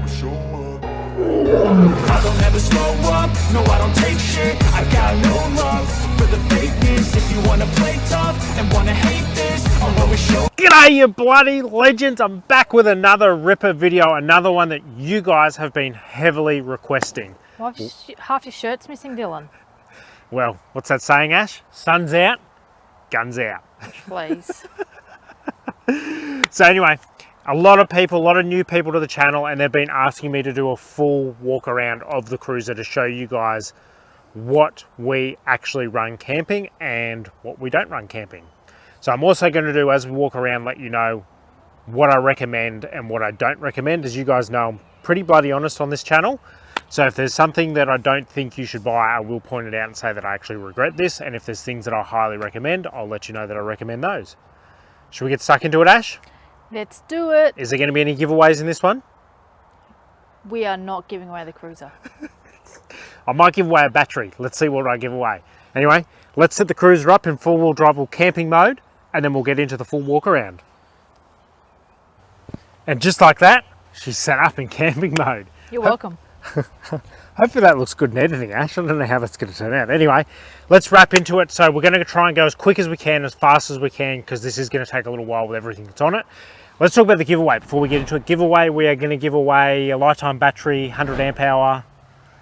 I'ma show up. I don't ever slow up, no I don't take shit. I got no love for the fakeness. If you wanna play tough and wanna hate this, I'll always show. G'day you bloody legends, I'm back with another ripper video, another one that you guys have been heavily requesting. Why half your shirt's missing, Dylan? Well, what's that saying, Ash? Sun's out, guns out. Please. So anyway, a lot of new people to the channel, and they've been asking me to do a full walk around of the Cruiser to show you guys what we actually run camping and what we don't run camping. So I'm also going to do, as we walk around, let you know what I recommend and what I don't recommend. As you guys know, I'm pretty bloody honest on this channel. So if there's something that I don't think you should buy, I will point it out and say that I actually regret this. And if there's things that I highly recommend, I'll let you know that I recommend those. Should we get stuck into it, Ash? Let's do it. Is there going to be any giveaways in this one? We are not giving away the Cruiser. I might give away a battery. Let's see what I give away. Anyway, let's set the Cruiser up in four-wheel drive or camping mode, and then we'll get into the full walk around. And just like that, she's set up in camping mode. You're welcome. Hopefully that looks good in editing, Ash. I don't know how that's going to turn out. Anyway, let's wrap into it. So we're going to try and go as quick as we can, as fast as we can, because this is going to take a little while with everything that's on it. Let's talk about the giveaway. Before we get into it, giveaway, we are going to give away a Litime Battery, 100 amp hour.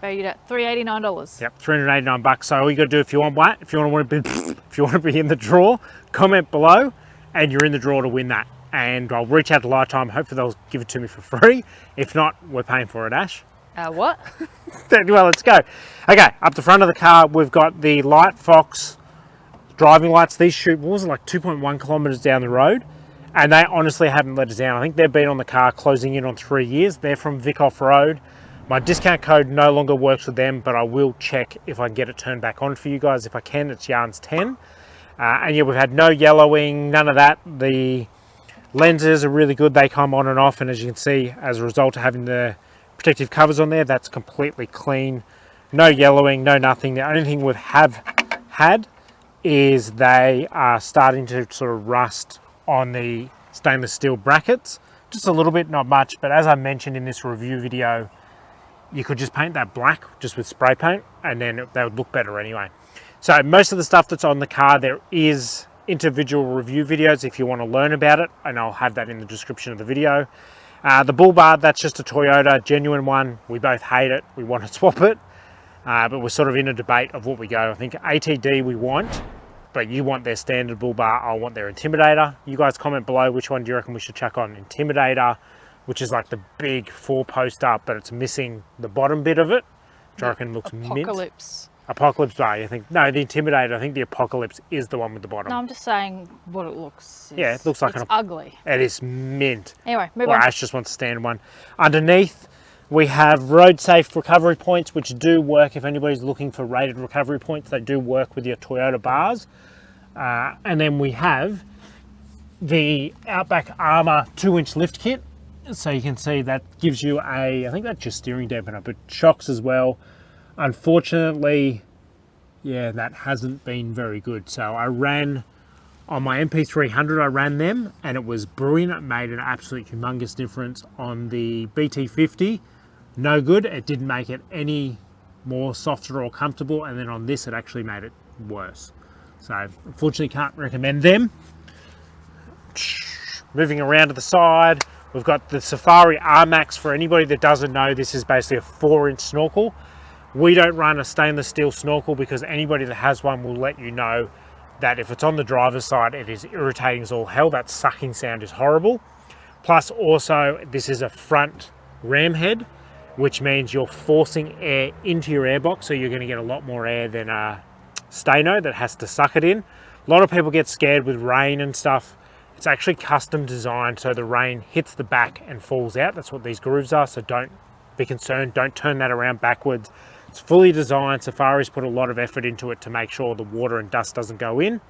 Valued at $389. Yep, $389. So all you got to do, if you want to be in the draw, comment below, and you're in the draw to win that. And I'll reach out to Litime. Hopefully they'll give it to me for free. If not, we're paying for it, Ash. What? Well, let's go. Okay, up the front of the car, we've got the Light Fox driving lights. These shoot, what was it, like 2.1 kilometers down the road, and they honestly haven't let us down. I think they've been on the car closing in on 3 years. They're from Vic Off-Road. My discount code no longer works with them, but I will check if I can get it turned back on for you guys. If I can, it's Yarns 10. And yeah, we've had no yellowing, none of that. The lenses are really good. They come on and off, and as you can see, as a result of having the protective covers on there, that's completely clean. No yellowing, no nothing. The only thing we've had is they are starting to sort of rust on the stainless steel brackets. Just a little bit, not much, but as I mentioned in this review video, you could just paint that black just with spray paint, and then they would look better anyway. So most of the stuff that's on the car, there is individual review videos if you want to learn about it, and I'll have that in the description of the video. The bull bar, that's just a Toyota, genuine one. We both hate it. We want to swap it, but we're sort of in a debate of what we go. I think ATD we want, but you want their standard bull bar. I want their Intimidator. You guys comment below which one do you reckon we should chuck on. Intimidator, which is like the big 4-poster, but it's missing the bottom bit of it, which I reckon looks mint. Apocalypse bar, you think? No, the Intimidator, I think the Apocalypse is the one with the bottom. No, I'm just saying what it looks. Yeah, it looks like it's ugly. It is mint. Anyway, move on. Ash just wants a standard one. Underneath, we have road safe recovery points, which do work if anybody's looking for rated recovery points. They do work with your Toyota bars. And then we have the Outback Armour 2-inch lift kit. So you can see that gives you I think that's your steering dampener, but shocks as well. Unfortunately, yeah, that hasn't been very good. So I ran on my MP300, I ran them, and it was brilliant. It made an absolute humongous difference. On the BT50, no good. It didn't make it any more softer or comfortable, and then on this, it actually made it worse. So unfortunately, can't recommend them. Moving around to the side, we've got the Safari R-Max. For anybody that doesn't know, this is basically a 4-inch snorkel. We don't run a stainless steel snorkel because anybody that has one will let you know that if it's on the driver's side, it is irritating as all hell. That sucking sound is horrible. Plus also, this is a front ram head, which means you're forcing air into your airbox, so you're going to get a lot more air than a Stano that has to suck it in. A lot of people get scared with rain and stuff. It's actually custom designed so the rain hits the back and falls out. That's what these grooves are, so don't be concerned. Don't turn that around backwards. It's fully designed. Safari's put a lot of effort into it to make sure the water and dust doesn't go in.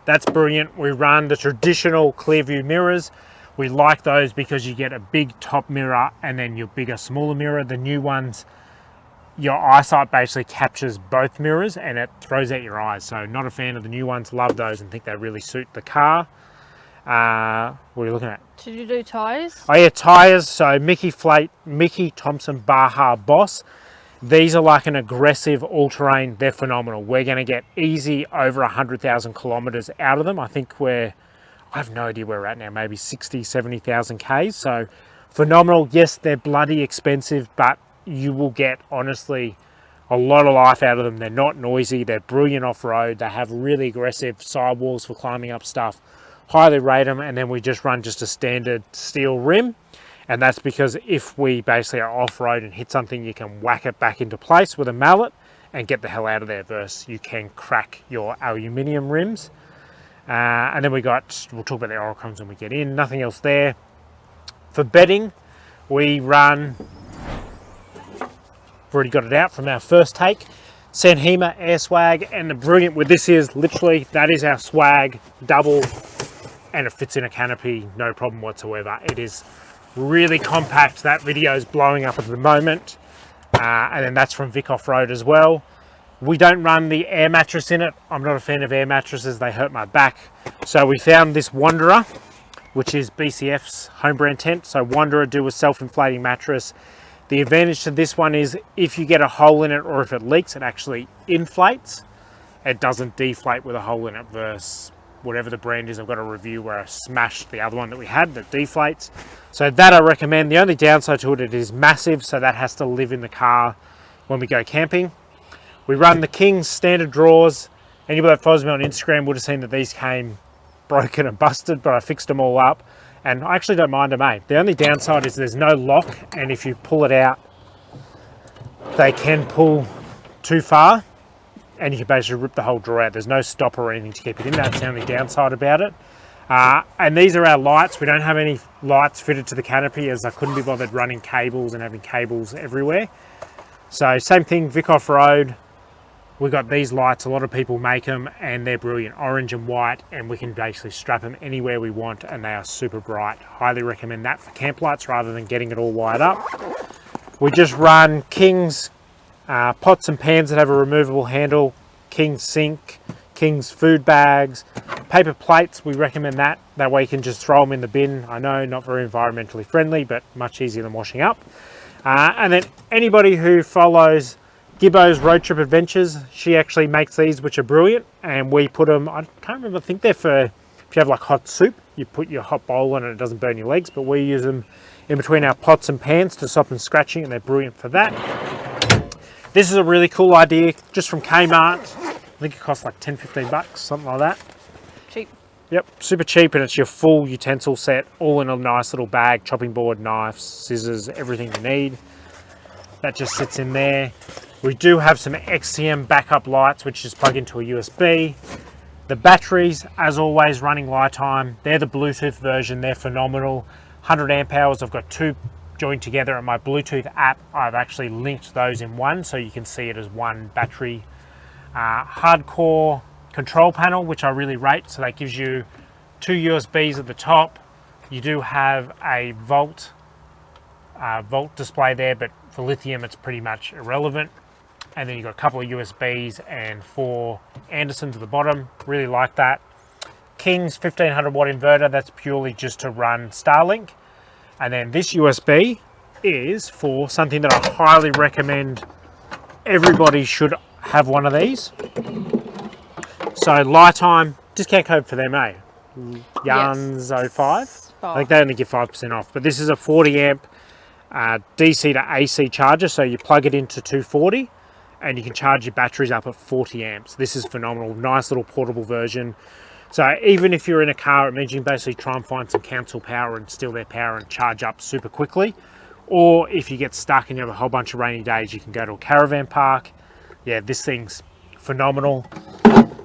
That's brilliant. We run the traditional clear view mirrors. We like those because you get a big top mirror and then your bigger, smaller mirror. The new ones, your eyesight basically captures both mirrors and it throws out your eyes. So not a fan of the new ones. Love those and think they really suit the car. What are you looking at? Did you do tyres? Oh yeah, tyres. So Mickey Thompson Baja Boss. These are like an aggressive all-terrain. They're phenomenal. We're going to get easy over 100,000 kilometers out of them. I think I have no idea where we're at now, maybe 60, 70,000 Ks. So phenomenal. Yes, they're bloody expensive, but you will get, honestly, a lot of life out of them. They're not noisy. They're brilliant off-road. They have really aggressive sidewalls for climbing up stuff. Highly rate them. And then we just run just a standard steel rim. And that's because if we basically are off-road and hit something, you can whack it back into place with a mallet and get the hell out of there, versus you can crack your aluminium rims. And then we'll talk about the Oricons when we get in. Nothing else there. For bedding, we run, we've already got it out from our first take, Sanhema Air Swag. And the brilliant with this is literally, that is our swag double, and it fits in a canopy, no problem whatsoever. It is really compact. That video is blowing up at the moment. And then that's from Vic Off-Road as well. We don't run the air mattress in it. I'm not a fan of air mattresses. They hurt my back. So we found this Wanderer, which is BCF's home brand tent. So Wanderer do a self-inflating mattress. The advantage to this one is if you get a hole in it or if it leaks, it actually inflates. It doesn't deflate with a hole in it versus whatever the brand is. I've got a review where I smashed the other one that we had that deflates. So that I recommend. The only downside to it is massive, so that has to live in the car when we go camping. We run the King's standard drawers. Anybody that follows me on Instagram would have seen that these came broken and busted, but I fixed them all up. And I actually don't mind them, eh? The only downside is there's no lock, and if you pull it out, they can pull too far, and you can basically rip the whole drawer out. There's no stopper or anything to keep it in. That's the only downside about it. And these are our lights. We don't have any lights fitted to the canopy, as I couldn't be bothered running cables and having cables everywhere. So same thing, Vic Off-Road. We got these lights. A lot of people make them, and they're brilliant, orange and white, and we can basically strap them anywhere we want, and they are super bright. Highly recommend that for camp lights rather than getting it all wired up. We just run King's pots and pans that have a removable handle, King's sink, King's food bags, paper plates. We recommend that. That way you can just throw them in the bin. I know, not very environmentally friendly, but much easier than washing up. And then anybody who follows Gibbo's Road Trip Adventures, she actually makes these, which are brilliant, and we put them, I can't remember, I think they're for, if you have like hot soup, you put your hot bowl in and it doesn't burn your legs, but we use them in between our pots and pans to stop them scratching, and they're brilliant for that. This is a really cool idea, just from Kmart. I think it costs like 10-15 bucks, something like that. Cheap. Yep, super cheap, and it's your full utensil set, all in a nice little bag, chopping board, knives, scissors, everything you need. That just sits in there. We do have some XTM backup lights, which just plug into a USB. The batteries, as always, running Litime. They're the Bluetooth version. They're phenomenal. 100 amp hours. I've got two joined together in my Bluetooth app. I've actually linked those in one, so you can see it as one battery. Hardcore control panel, which I really rate. So that gives you two USBs at the top. You do have a volt display there, but for lithium, it's pretty much irrelevant. And then you've got a couple of USBs and 4 Andersons at the bottom. Really like that. King's 1500 watt inverter. That's purely just to run Starlink. And then this USB is for something that I highly recommend. Everybody should have one of these. So Litime, discount code for them, eh? Yarns05. I think they only give 5% off. But this is a 40 amp DC to AC charger. So you plug it into 240. And you can charge your batteries up at 40 amps. This is phenomenal. Nice little portable version. So even if you're in a car, it means you can basically try and find some council power and steal their power and charge up super quickly. Or if you get stuck and you have a whole bunch of rainy days, you can go to a caravan park. Yeah, this thing's phenomenal.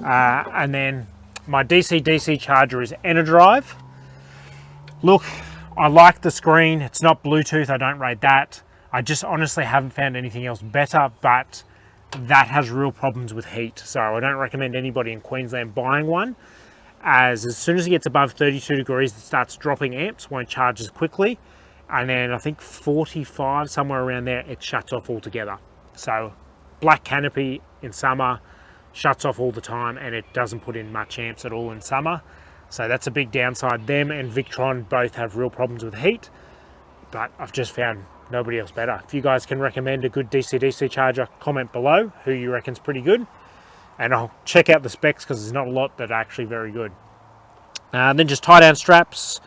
And then my DC charger is Enerdrive. Look, I like the screen. It's not Bluetooth. I don't rate that. I just honestly haven't found anything else better, but that has real problems with heat. So I don't recommend anybody in Queensland buying one, as soon as it gets above 32 degrees, it starts dropping amps, won't charge as quickly. And then I think 45, somewhere around there, it shuts off altogether. So black canopy in summer, shuts off all the time, and it doesn't put in much amps at all in summer. So that's a big downside. Them and Victron both have real problems with heat, but I've just found nobody else better. If you guys can recommend a good DC-DC charger, comment below who you reckon's pretty good, and I'll check out the specs because there's not a lot that are actually very good. Then just tie down straps.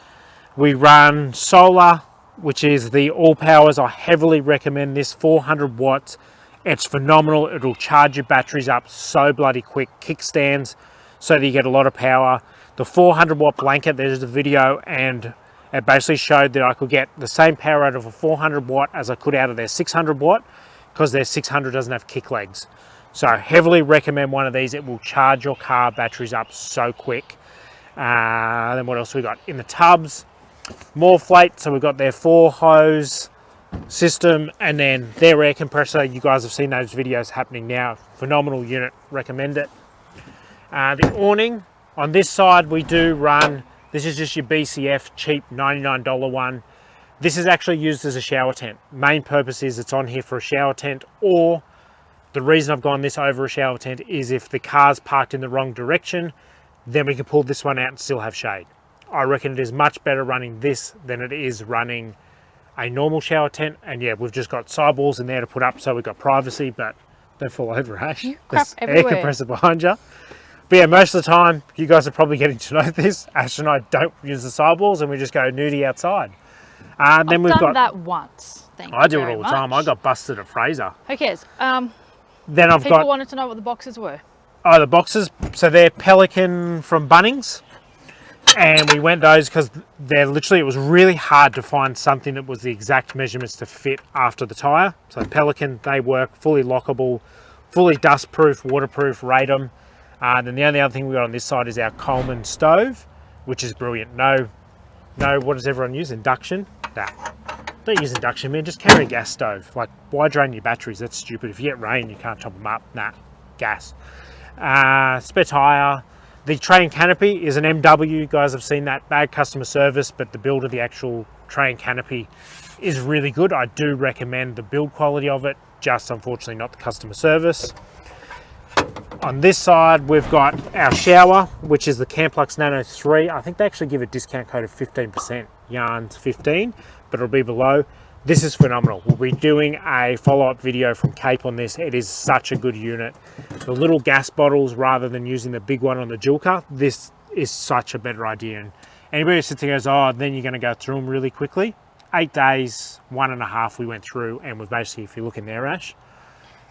We run solar, which is the all powers. I heavily recommend this, 400 watts. It's phenomenal. It'll charge your batteries up so bloody quick. Kickstands so that you get a lot of power. The 400 watt blanket, there's a video, and it basically showed that I could get the same power out of a 400 watt as I could out of their 600 watt because their 600 doesn't have kick legs. So heavily recommend one of these. It will charge your car batteries up so quick. Then what else we got? In the tubs, Morphlate. So we've got their 4-hose system, and then their air compressor. You guys have seen those videos happening now. Phenomenal unit, recommend it. The awning, on this side we do run, this is just your BCF cheap $99 one. This is actually used as a shower tent. Main purpose is it's on here for a shower tent, or the reason I've gone this over a shower tent is if the car's parked in the wrong direction, then we can pull this one out and still have shade. I reckon it is much better running this than it is running a normal shower tent. And yeah, we've just got sidewalls in there to put up so we've got privacy, but don't fall over, Ash. Crap There's everywhere. air compressor behind you. But yeah, most of the time, you guys are probably getting to know this. Ash and I don't use the sidewalls and we just go nudie outside. Then we've I've got done that once. Thank I you do it very all the time. I much. got busted at Fraser. Who cares? Then I've People got wanted to know what the boxes were. the boxes. So they're Pelican from Bunnings, and we went those because they're literally, it was really hard to find something that was the exact measurements to fit after the tire. So Pelican, they work, fully lockable, fully dust proof, waterproof, rate them. Then the only other thing we got on this side is our Coleman stove, which is brilliant. No, what does everyone use? Induction? Nah. Don't use induction, man. Just carry a gas stove. Like, why drain your batteries? That's stupid. If you get rain, you can't top them up. Nah, gas. Spare tire. The train canopy is an MW. You guys have seen that. Bad customer service, but the build of the actual train canopy is really good. I do recommend the build quality of it, just unfortunately not the customer service. On this side, we've got our shower, which is the Camplux Nano 3. I think they actually give a discount code of 15%, yarns 15, but it'll be below. This is phenomenal. We'll be doing a follow-up video from Cape on this. It is such a good unit. The little gas bottles, rather than using the big one on the dual car, this is such a better idea. And anybody who sits there goes, oh, then you're going to go through them really quickly. 8 days, 1.5 we went through, and we've basically, if you look in there, Ash,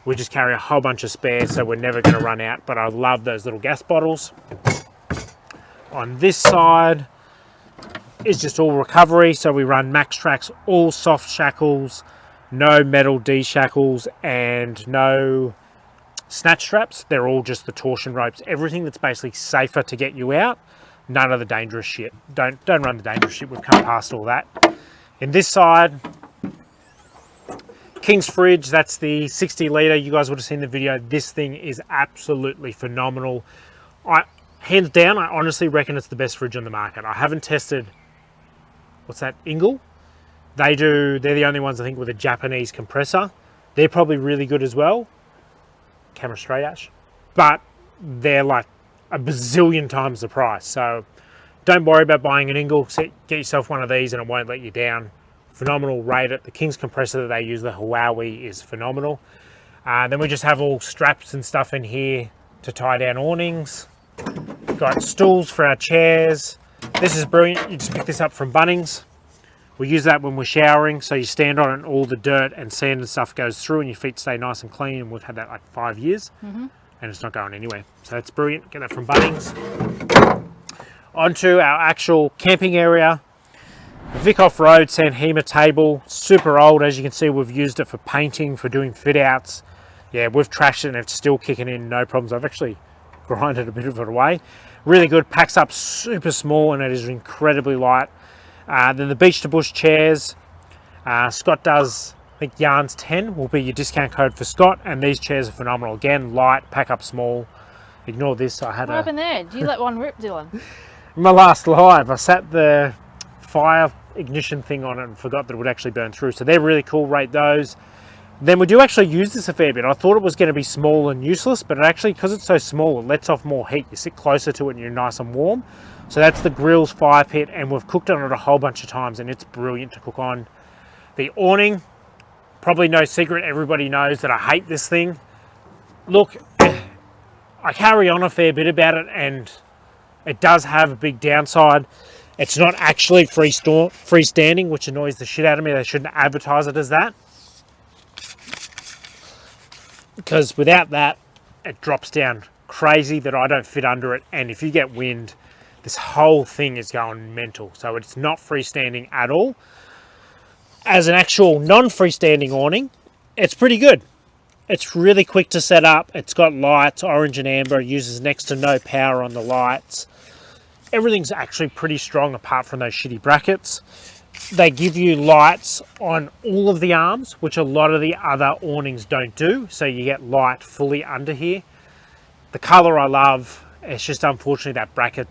we just carry a whole bunch of spares, so we're never going to run out. But I love those little gas bottles. On this side is just all recovery, so we run Max Tracks, all soft shackles, no metal D shackles, and no snatch straps. They're all just the torsion ropes. Everything that's basically safer to get you out. None of the dangerous shit. Don't run the dangerous shit. We've come past all that. In this side, King's fridge, that's the 60 litre. You guys would have seen the video. This thing is absolutely phenomenal. Hands down, I honestly reckon it's the best fridge on the market. I haven't tested, what's that, Ingle? They're the only ones I think with a Japanese compressor. They're probably really good as well. Camera straight, Ash. But they're like a bazillion times the price. So don't worry about buying an Ingle. Get yourself one of these and it won't let you down. Phenomenal, rate it. The King's compressor that they use, the Huawei, is phenomenal. Then we just have all straps and stuff in here to tie down awnings. Got stools for our chairs. This is brilliant. You just pick this up from Bunnings. We use that when we're showering, so you stand on it and all the dirt and sand and stuff goes through and your feet stay nice and clean, and we've had that like 5 years and it's not going anywhere. So that's brilliant. Get that from Bunnings. Onto our actual camping area. Vic Off-Road Sanhema table, super old. As you can see, we've used it for painting, for doing fit outs. Yeah, we've trashed it and it's still kicking in, no problems. I've actually grinded a bit of it away. Really good, packs up super small and it is incredibly light. Then the Beach to Bush chairs, Scott does, I think yarns 10 will be your discount code for Scott, and these chairs are phenomenal. Again, light, pack up small. Ignore this, I had What happened there? Did you let one rip, Dylan? my last live, I sat the fire ignition thing on it and forgot that it would actually burn through. So they're really cool, rate those. Then we do actually use this a fair bit. I thought it was going to be small and useless, but it actually, because it's so small, it lets off more heat. You sit closer to it and you're nice and warm. So that's the grill's fire pit, and we've cooked on it a whole bunch of times, and it's brilliant to cook on. The awning, probably no secret, everybody knows that I hate this thing. Look, I carry on a fair bit about it, and it does have a big downside. It's not actually freestanding, which annoys the shit out of me. They shouldn't advertise it as that. Because without that, it drops down crazy that I don't fit under it. And if you get wind, this whole thing is going mental. So it's not freestanding at all. As an actual non-freestanding awning, it's pretty good. It's really quick to set up. It's got lights, orange and amber. It uses next to no power on the lights. Everything's actually pretty strong apart from those shitty brackets. They give you lights on all of the arms, which a lot of the other awnings don't do. So you get light fully under here. The color I love. It's just unfortunately that bracket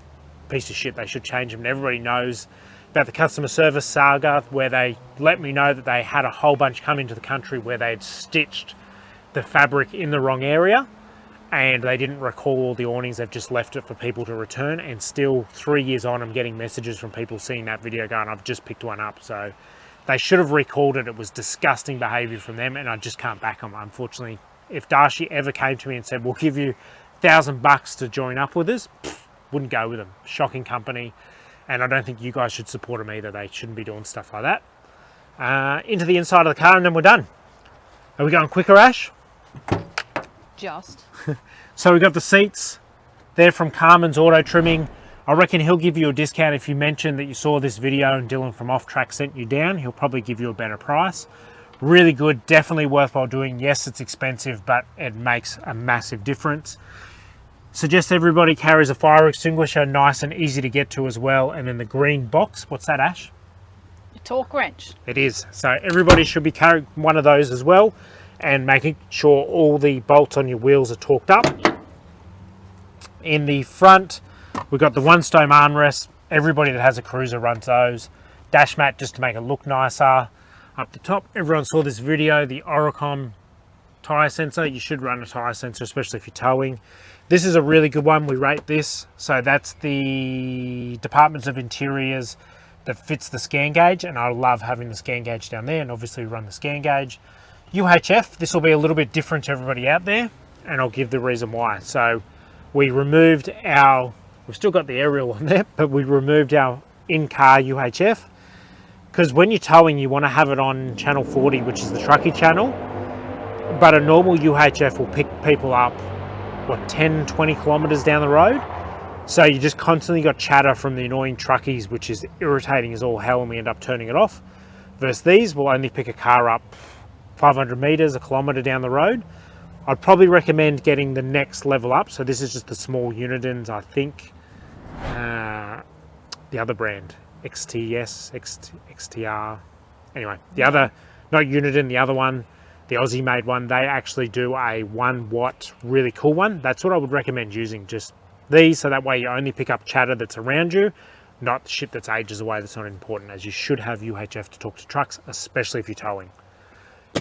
piece of shit. They should change them. And everybody knows about the customer service saga where they let me know that they had a whole bunch come into the country where they'd stitched the fabric in the wrong area and they didn't recall all the awnings. They've just left it for people to return, and still 3 years on I'm getting messages from people seeing that video going, I've just picked one up. So they should have recalled it. It was disgusting behavior from them, and I just can't back them, unfortunately. If Darshi ever came to me and said, we'll give you $1,000 to join up with us, wouldn't go with them. Shocking company, and I don't think you guys should support them either. They shouldn't be doing stuff like that. Into the inside of the car, and then we're done. Are we going quicker, Ash? Just. So we got the seats. They're from Carmen's Auto Trimming. I reckon he'll give you a discount if you mention that you saw this video and Dylan from Off Track sent you down. He'll probably give you a better price. Really good, definitely worthwhile doing. Yes, it's expensive, but it makes a massive difference. Suggest everybody carries a fire extinguisher, nice and easy to get to as well. And then the green box, what's that, Ash? A torque wrench. It is. So everybody should be carrying one of those as well, and making sure all the bolts on your wheels are torqued up. In the front, we've got the one stone armrest. Everybody that has a cruiser runs those. Dash mat just to make it look nicer. Up the top, everyone saw this video, the Oricon tire sensor. You should run a tire sensor, especially if you're towing. This is a really good one. We rate this. So that's the Departments of Interiors that fits the scan gauge, and I love having the scan gauge down there, and obviously we run the scan gauge. UHF, this will be a little bit different to everybody out there, and I'll give the reason why. So we removed we've still got the aerial on there, but we removed our in-car UHF, because when you're towing, you want to have it on channel 40, which is the truckie channel, but a normal UHF will pick people up, 10, 20 kilometers down the road. So you just constantly got chatter from the annoying truckies, which is irritating as all hell, and we end up turning it off. Versus these will only pick a car up 500 meters, a kilometer down the road. I'd probably recommend getting the next level up. So this is just the small Unidens, I think. The other brand, XTS, XTR. Anyway, the other, not Uniden, the other one, the Aussie made one, they actually do a 1 watt really cool one. That's what I would recommend using, just these, so that way you only pick up chatter that's around you, not shit that's ages away that's not important, as you should have UHF to talk to trucks, especially if you're towing.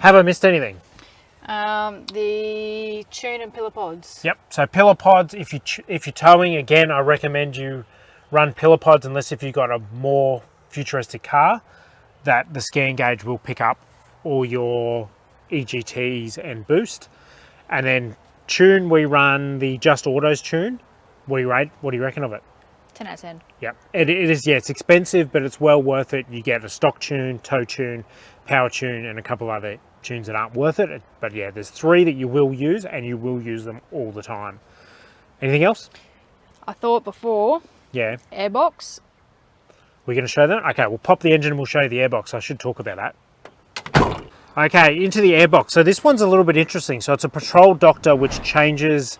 Have I missed anything? The tune and pillar pods. Yep, so pillar pods, if you're towing, again, I recommend you run pillar pods, unless if you've got a more futuristic car, that the scan gauge will pick up all your EGTs and boost. And then tune, we run the Just Autos tune. What do you reckon of it? 10 out of 10. Yep, it is, yeah, it's expensive, but it's well worth it. You get a stock tune, tow tune, power tune, and a couple of other tunes that aren't worth it. But yeah, there's 3 that you will use, and you will use them all the time. Anything else? I thought before, Yeah. airbox. We're going to show them? Okay, we'll pop the engine and we'll show you the airbox. I should talk about that. Okay, into the airbox. So this one's a little bit interesting. So it's a Patrol Doctor, which changes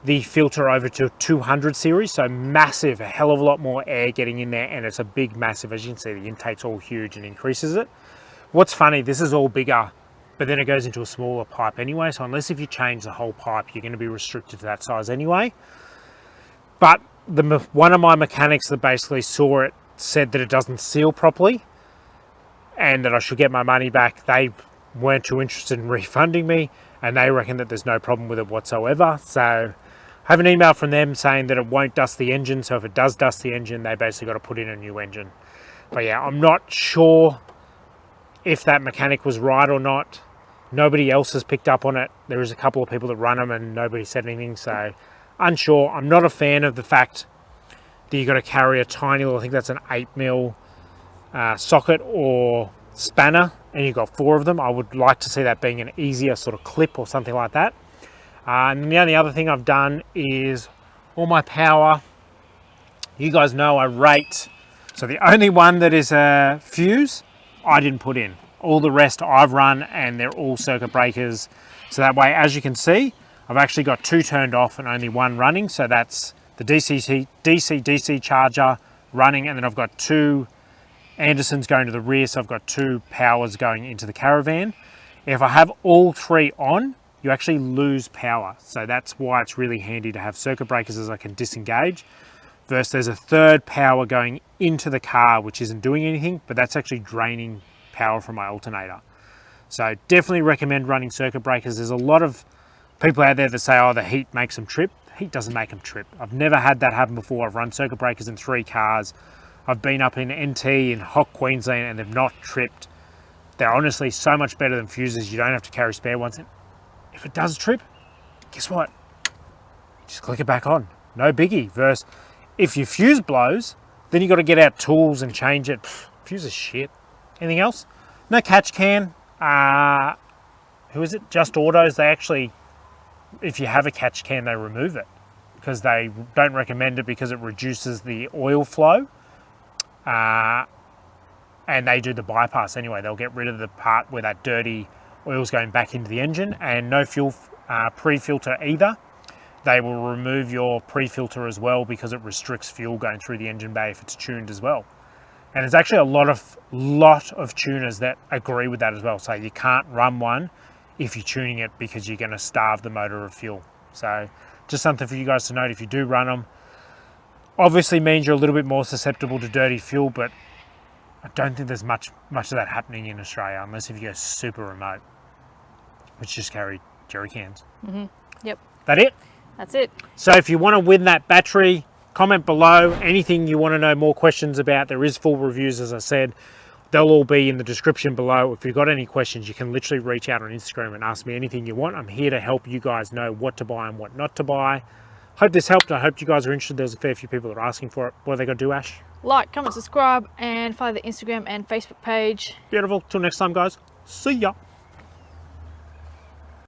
the filter over to 200 series. So massive, a hell of a lot more air getting in there, and it's a big, massive, as you can see, the intake's all huge and increases it. What's funny, this is all bigger, but then it goes into a smaller pipe anyway. So unless if you change the whole pipe, you're going to be restricted to that size anyway. But one of my mechanics that basically saw it said that it doesn't seal properly and that I should get my money back. They weren't too interested in refunding me, and they reckon that there's no problem with it whatsoever. So I have an email from them saying that it won't dust the engine, so if it does dust the engine, they basically got to put in a new engine. But yeah, I'm not sure if that mechanic was right or not. Nobody else has picked up on it. There is a couple of people that run them and nobody said anything, so unsure. I'm not a fan of the fact that you got to carry a tiny little, I think that's an 8mm socket or spanner, and you've got 4 of them. I would like to see that being an easier sort of clip or something like that. And the only other thing I've done is all my power. You guys know I rate, so the only one that is a fuse I didn't put in. All the rest I've run, and they're all circuit breakers. So that way, as you can see, I've actually got 2 turned off and only 1 running. So that's the DC charger running, and then I've got 2 Andersons going to the rear. So I've got 2 powers going into the caravan. If I have all 3 on, you actually lose power. So that's why it's really handy to have circuit breakers, as I can disengage. Versus there's a 3rd power going into the car, which isn't doing anything, but that's actually draining power from my alternator. So definitely recommend running circuit breakers. There's a lot of people out there that say, oh, the heat makes them trip. Heat doesn't make them trip. I've never had that happen before. I've run circuit breakers in 3 cars. I've been up in NT in hot Queensland and they've not tripped. They're honestly so much better than fuses. You don't have to carry spare ones. And if it does trip, guess what? Just click it back on. No biggie. Versus if your fuse blows, then you got to get out tools and change it. Fuse is shit. Anything else? No catch can. Who is it? Just Autos. They actually, if you have a catch can, they remove it because they don't recommend it because it reduces the oil flow. And they do the bypass anyway. They'll get rid of the part where that dirty oil's going back into the engine, and no fuel pre-filter either. They will remove your pre-filter as well because it restricts fuel going through the engine bay if it's tuned as well. And there's actually a lot of tuners that agree with that as well. So you can't run one if you're tuning it because you're going to starve the motor of fuel. So just something for you guys to note if you do run them. Obviously means you're a little bit more susceptible to dirty fuel, but I don't think there's much of that happening in Australia unless if you go super remote, which just carry jerry cans. Yep. That it? That's it. So if you want to win that battery, comment below. Anything you want to know more questions about, there is full reviews, as I said. They'll all be in the description below. If you've got any questions, you can literally reach out on Instagram and ask me anything you want. I'm here to help you guys know what to buy and what not to buy. Hope this helped. I hope you guys are interested. There's a fair few people that are asking for it. What are they going to do, Ash? Like, comment, subscribe, and follow the Instagram and Facebook page. Beautiful. Till next time, guys. See ya.